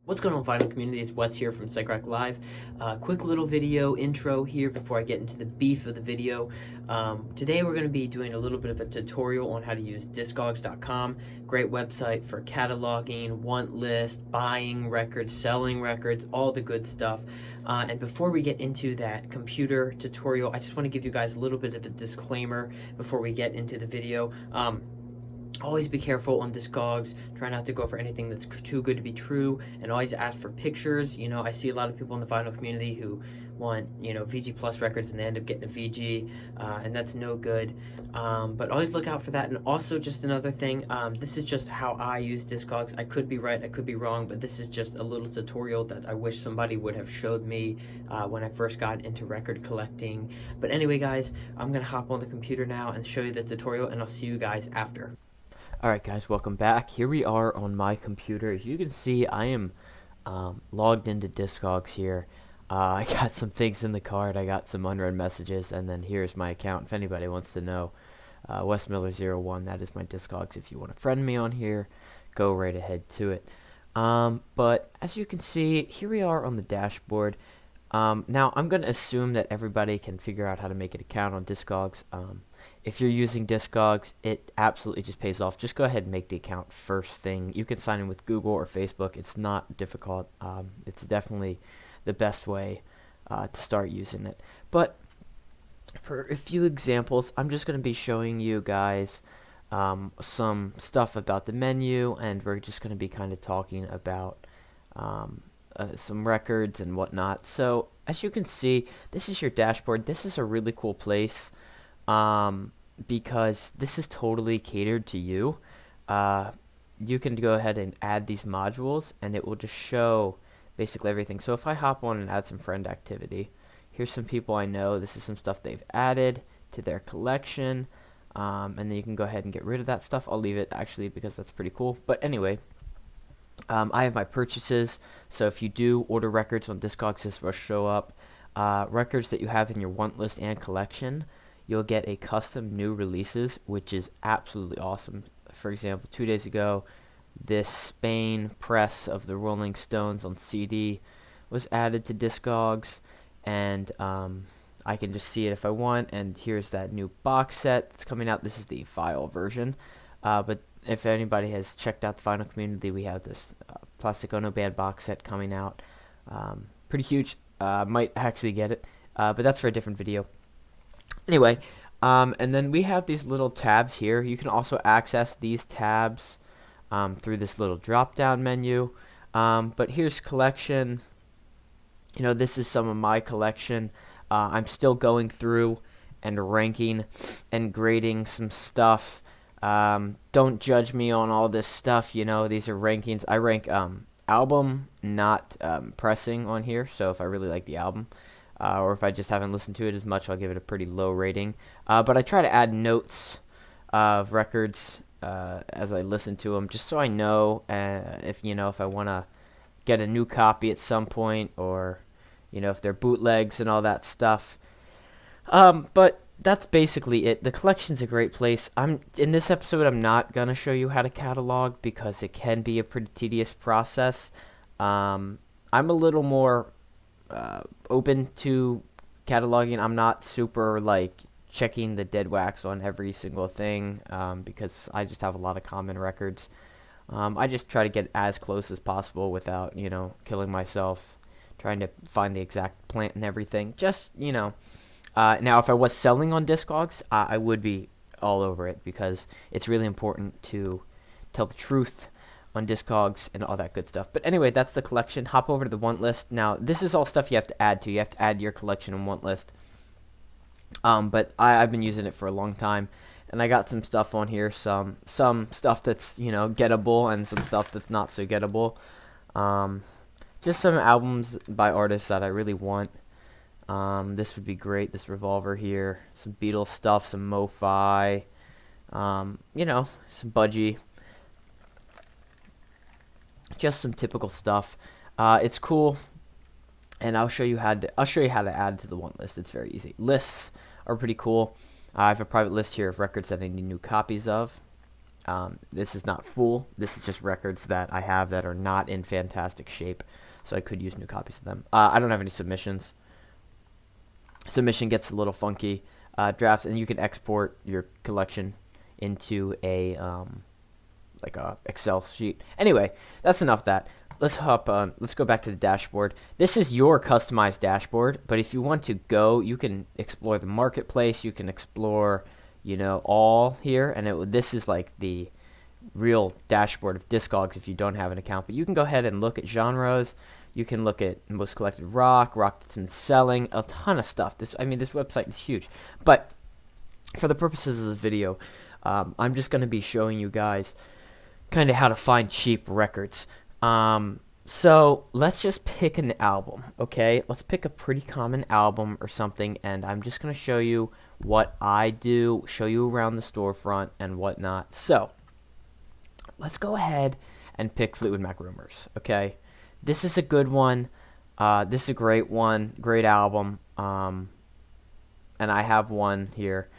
What's going on, vinyl community? It's Wes here from psychrocklive. Quick little video intro here before I get into the beef of the video. Today we're going to be doing a little bit of a tutorial on how to use Discogs.com. Great website for cataloging, want list, buying records, selling records, all the good stuff. And before we get into that computer tutorial, I just want to give you guys a little bit of a disclaimer before we get into the video. Always be careful on Discogs. Try not to go for anything that's too good to be true, and always ask for pictures. You know, I see a lot of people in the vinyl community who want, VG Plus records and they end up getting a VG, and that's no good. But always look out for that. And also, just another thing, this is just how I use Discogs. I could be right, I could be wrong, but this is just a little tutorial that I wish somebody would have showed me when I first got into record collecting. But anyway, guys, I'm gonna hop on the computer now and show you the tutorial, and I'll see you guys after. Alright guys, welcome back. Here we are on my computer. As you can see, I am logged into Discogs here. I got some things in the card, I got some unread messages, and then here's my account if anybody wants to know. WesMiller01, that is my Discogs. If you want to friend me on here, go right ahead to it. But as you can see, here we are on the dashboard. Now, I'm going to assume that everybody can figure out how to make an account on Discogs. If you're using Discogs, it absolutely just pays off. Just go ahead and make the account first thing. You can sign in with Google or Facebook. It's not difficult. It's definitely the best way to start using it. But for a few examples, I'm just going to be showing you guys some stuff about the menu, and we're just going to be kind of talking about some records and whatnot. So as you can see, this is your dashboard. This is a really cool place because this is totally catered to you. You can go ahead and add these modules and it will just show basically everything. So if I hop on and add some friend activity, here's some people I know. This is some stuff they've added to their collection, and then you can go ahead and get rid of that stuff. I'll leave it actually because that's pretty cool. But anyway, I have my purchases, so if you do order records on Discogs, this will show up. Records that you have in your want list and collection, you'll get a custom new releases, which is absolutely awesome. For example, 2 days ago, this Spain press of the Rolling Stones on CD was added to Discogs, and I can just see it if I want. And here's that new box set that's coming out. This is the file version, but if anybody has checked out the vinyl community, we have this Plastic Ono Band box set coming out. Pretty huge. Might actually get it, but that's for a different video. Anyway, and then we have these little tabs here. You can also access these tabs through this little drop-down menu. But here's collection. This is some of my collection. I'm still going through and ranking and grading some stuff. Don't judge me on all this stuff. These are rankings. I rank album, not pressing on here. So if I really like the album, or if I just haven't listened to it as much, I'll give it a pretty low rating. But I try to add notes of records as I listen to them, just so I know if I want to get a new copy at some point, or if they're bootlegs and all that stuff. But that's basically it. The collection's a great place. In this episode, I'm not gonna show you how to catalog because it can be a pretty tedious process. I'm a little more open to cataloging. I'm not super checking the dead wax on every single thing because I just have a lot of common records. I just try to get as close as possible without killing myself trying to find the exact plant and everything. Just now, if I was selling on Discogs, I would be all over it because it's really important to tell the truth on Discogs and all that good stuff. But anyway, that's the collection. Hop over to the want list. Now, this is all stuff you have to add to. You have to add your collection and want list. But I've been using it for a long time, and I got some stuff on here. Some stuff that's gettable, and some stuff that's not so gettable. Just some albums by artists that I really want. This would be great. This Revolver here, some Beatles stuff, some Mo-Fi, some Budgie. Just some typical stuff. It's cool, and I'll show you how to add to the want list. It's very easy. Lists are pretty cool. I have a private list here of records that I need new copies of. This is not full. This is just records that I have that are not in fantastic shape, so I could use new copies of them. I don't have any submissions. Submission gets a little funky. Drafts, and you can export your collection into a like a Excel sheet. Anyway, that's enough of that. Let's hop on. Let's go back to the dashboard. This is your customized dashboard, but if you want to go, you can explore the marketplace. You can explore, all here, and this is like the real dashboard of Discogs if you don't have an account. But you can go ahead and look at genres. You can look at most collected rock that's been selling, a ton of stuff. This website is huge. But for the purposes of the video, I'm just going to be showing you guys kind of how to find cheap records. So let's just pick an album, okay? Let's pick a pretty common album or something, and I'm just going to show you what I do, show you around the storefront and whatnot. So let's go ahead and pick Fleetwood Mac Rumors, okay? This is a good one. This is a great one, great album. And I have one here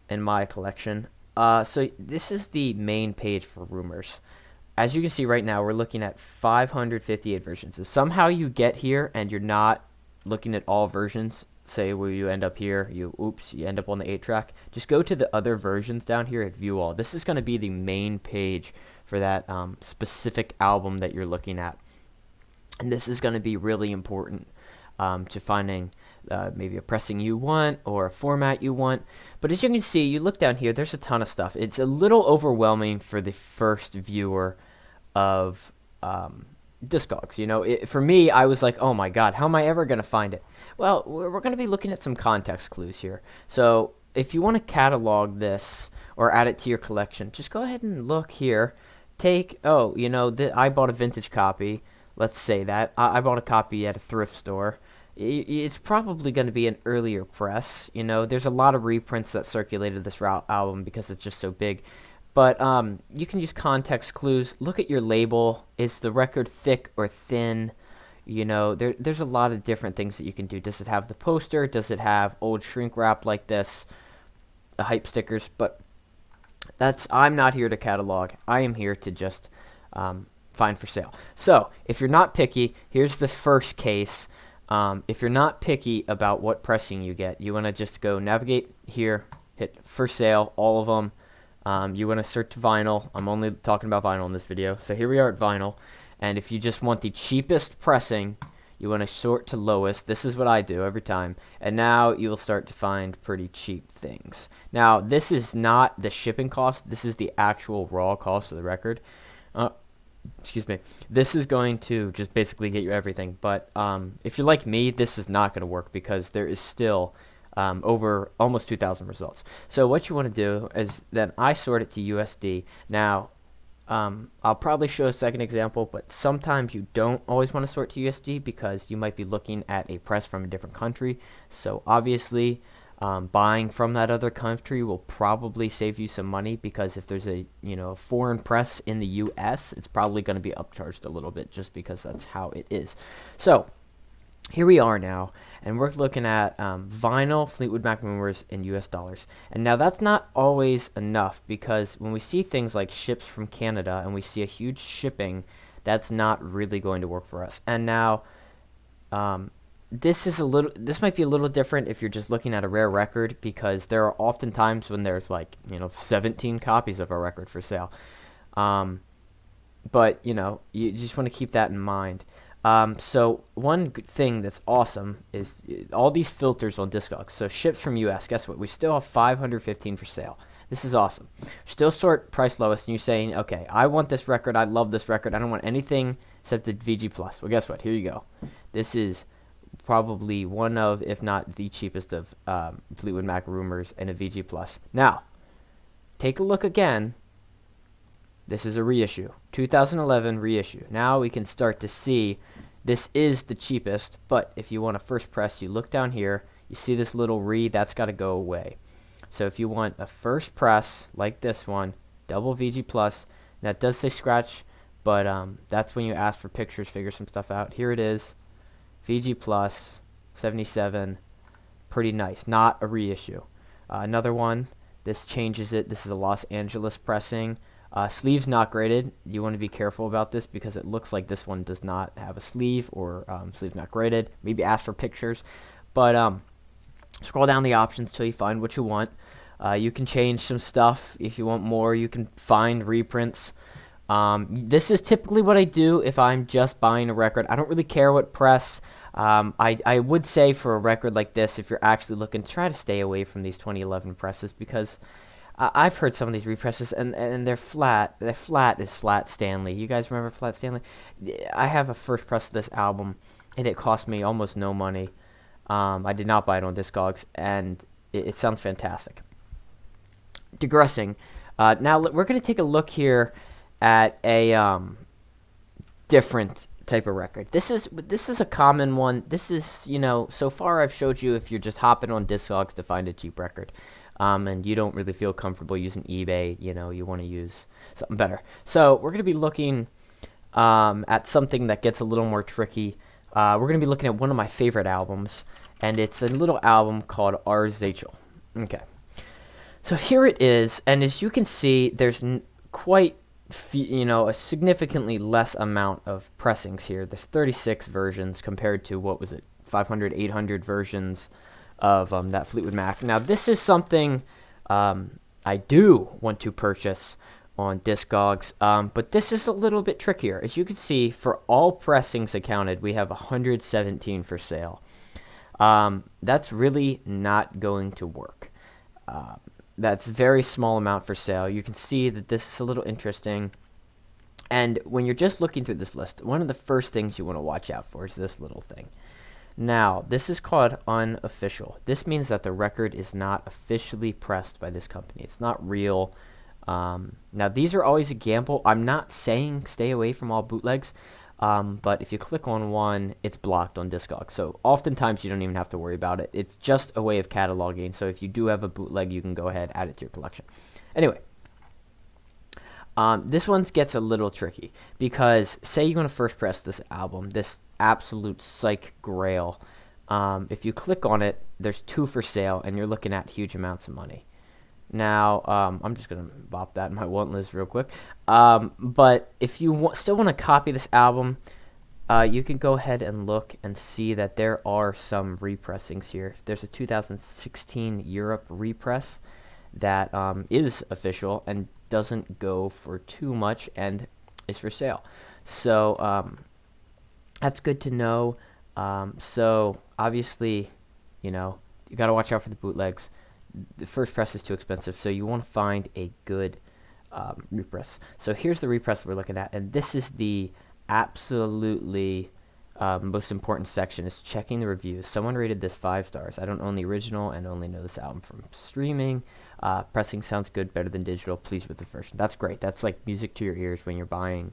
in my collection. So this is the main page for Rumors. As you can see right now, we're looking at 558 versions. If somehow you get here and you're not looking at all versions, say where you end up here, you end up on the 8-track, just go to the other versions down here at View All. This is going to be the main page for that specific album that you're looking at. And this is going to be really important to finding maybe a pressing you want or a format you want. But as you can see, you look down here, there's a ton of stuff. It's a little overwhelming for the first viewer of Discogs. For me, I was like, oh my god, how am I ever going to find it? Well, we're going to be looking at some context clues here. So if you want to catalog this or add it to your collection, just go ahead and look here. I bought a vintage copy. Let's say that. I bought a copy at a thrift store. It's probably going to be an earlier press. There's a lot of reprints that circulated this album because it's just so big. But you can use context clues. Look at your label. Is the record thick or thin? There's a lot of different things that you can do. Does it have the poster? Does it have old shrink wrap like this? The hype stickers. But I'm not here to catalog. I am here to just find for sale. So if you're not picky, here's the first case. If you're not picky about what pressing you get, you want to just go navigate here, hit for sale, all of them. You want to search vinyl. I'm only talking about vinyl in this video. So here we are at vinyl. And if you just want the cheapest pressing, you want to sort to lowest. This is what I do every time. And now you will start to find pretty cheap things. Now, this is not the shipping cost. This is the actual raw cost of the record. Excuse me. This is going to just basically get you everything. But if you're like me, this is not going to work because there is still over almost 2,000 results. So what you want to do is then I sort it to USD. Now, I'll probably show a second example, but sometimes you don't always want to sort to USD because you might be looking at a press from a different country. So obviously, buying from that other country will probably save you some money because if there's a foreign press in the US, it's probably going to be upcharged a little bit just because that's how it is. So here we are now, and we're looking at vinyl Fleetwood Mac Rumors in US dollars. And now that's not always enough because when we see things like ships from Canada and we see a huge shipping, that's not really going to work for us. And now this might be a little different if you're just looking at a rare record because there are often times when there's 17 copies of a record for sale. But you just want to keep that in mind. So one good thing that's awesome is all these filters on Discogs. So ships from US, guess what? We still have 515 for sale. This is awesome. Still sort price lowest, and you're saying, okay, I want this record. I love this record. I don't want anything except the VG Plus. Well, guess what? Here you go. This is probably one of, if not the cheapest of Fleetwood Mac Rumors and a VG Plus. Now, take a look again. This is a reissue, 2011 reissue. Now we can start to see this is the cheapest, but if you want a first press, you look down here, you see this little that's got to go away. So if you want a first press like this one, double VG Plus, that does say scratch, but that's when you ask for pictures, figure some stuff out. Here it is, VG Plus, 77, pretty nice, not a reissue. Another one, this changes it. This is a Los Angeles pressing. Sleeves not graded. You want to be careful about this because it looks like this one does not have a sleeve, or sleeve not graded. Maybe ask for pictures. But scroll down the options till you find what you want. You can change some stuff if you want more. You can find reprints. This is typically what I do if I'm just buying a record. I don't really care what press. I would say for a record like this, if you're actually looking, try to stay away from these 2011 presses, because I've heard some of these represses, and they're flat. They're flat as Flat Stanley. You guys remember Flat Stanley? I have a first press of this album, and it cost me almost no money. I did not buy it on Discogs, and it sounds fantastic. Digressing. Now we're going to take a look here at a different type of record. This is a common one. This is, so far I've showed you if you're just hopping on Discogs to find a cheap record, and you don't really feel comfortable using eBay, you want to use something better. So we're going to be looking at something that gets a little more tricky. We're going to be looking at one of my favorite albums, and it's a little album called R. Zachel. Okay. So here it is, and as you can see, there's quite a significantly less amount of pressings here. There's 36 versions compared to, 500, 800 versions of that Fleetwood Mac. Now, this is something I do want to purchase on Discogs, but this is a little bit trickier. As you can see, for all pressings accounted, we have 117 for sale. That's really not going to work. That's a very small amount for sale. You can see that this is a little interesting. And when you're just looking through this list, one of the first things you want to watch out for is this little thing. Now, this is called unofficial. This means that the record is not officially pressed by this company. It's not real. Now, these are always a gamble. I'm not saying stay away from all bootlegs, but if you click on one, it's blocked on Discogs. So oftentimes you don't even have to worry about it. It's just a way of cataloging. So if you do have a bootleg, you can go ahead, add it to your collection. Anyway, this one gets a little tricky because say you're going to first press this album, this absolute psych grail. If you click on it, there's 2 for sale, and you're looking at huge amounts of money. Now, I'm just going to bop that in my want list real quick. But if you still want to copy this album, you can go ahead and look and see that there are some repressings here. There's a 2016 Europe repress that is official and doesn't go for too much and is for sale. So that's good to know. So obviously, you got to watch out for the bootlegs. The first press is too expensive, so you want to find a good repress. So here's the repress we're looking at, and this is the absolutely most important section, is checking the reviews. Someone rated this 5 stars. I don't own the original and only know this album from streaming. Pressing sounds good, better than digital. Pleased with the version. That's great. That's like music to your ears when you're buying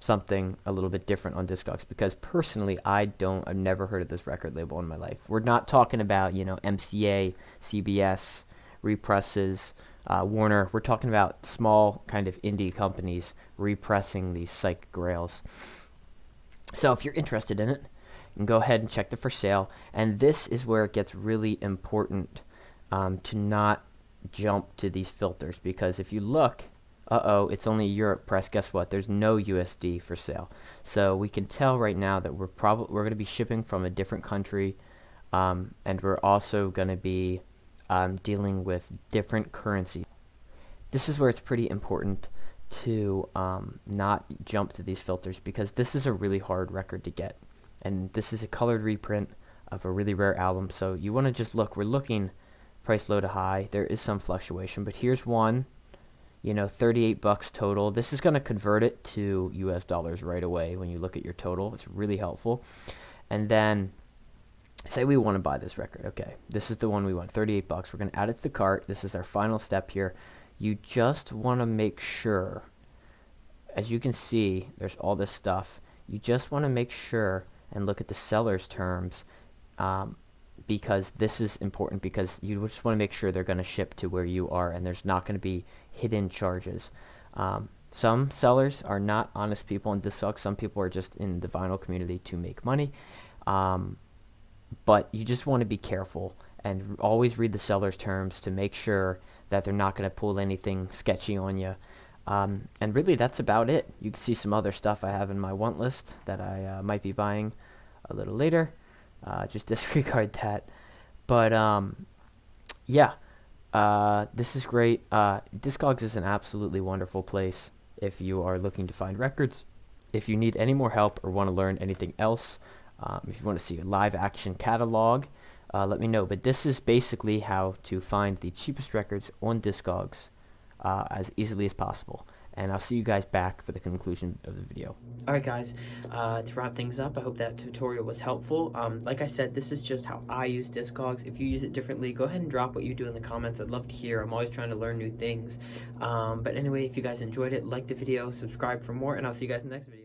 something a little bit different on Discogs, because personally I've never heard of this record label in my life. We're not talking about MCA, CBS, represses, Warner. We're talking about small kind of indie companies repressing these psych grails. So if you're interested in it, you can go ahead and check the for sale, and this is where it gets really important to not jump to these filters, because if you look, it's only Europe press. Guess what? There's no USD for sale. So we can tell right now that we're going to be shipping from a different country, and we're also going to be dealing with different currency. This is where it's pretty important to not jump to these filters, because this is a really hard record to get, and this is a colored reprint of a really rare album. So you want to just look. We're looking price low to high. There is some fluctuation, but here's one. $38 total. This is going to convert it to US dollars right away when you look at your total. It's really helpful. And then say we want to buy this record. Okay, this is the one we want, $38. We're going to add it to the cart. This is our final step here. You just want to make sure, as you can see, there's all this stuff. You just want to make sure and look at the seller's terms, because this is important, because you just want to make sure they're going to ship to where you are and there's not going to be hidden charges. Some sellers are not honest people in Discogs. Some people are just in the vinyl community to make money. But you just want to be careful and always read the seller's terms to make sure that they're not going to pull anything sketchy on you. And really, that's about it. You can see some other stuff I have in my want list that I might be buying a little later. Just disregard that. But yeah, this is great. Discogs is an absolutely wonderful place if you are looking to find records. If you need any more help or want to learn anything else, if you want to see a live action catalog, let me know. But this is basically how to find the cheapest records on Discogs as easily as possible. And I'll see you guys back for the conclusion of the video. Alright guys, to wrap things up, I hope that tutorial was helpful. Like I said, this is just how I use Discogs. If you use it differently, go ahead and drop what you do in the comments. I'd love to hear. I'm always trying to learn new things. But anyway, if you guys enjoyed it, like the video, subscribe for more, and I'll see you guys in the next video.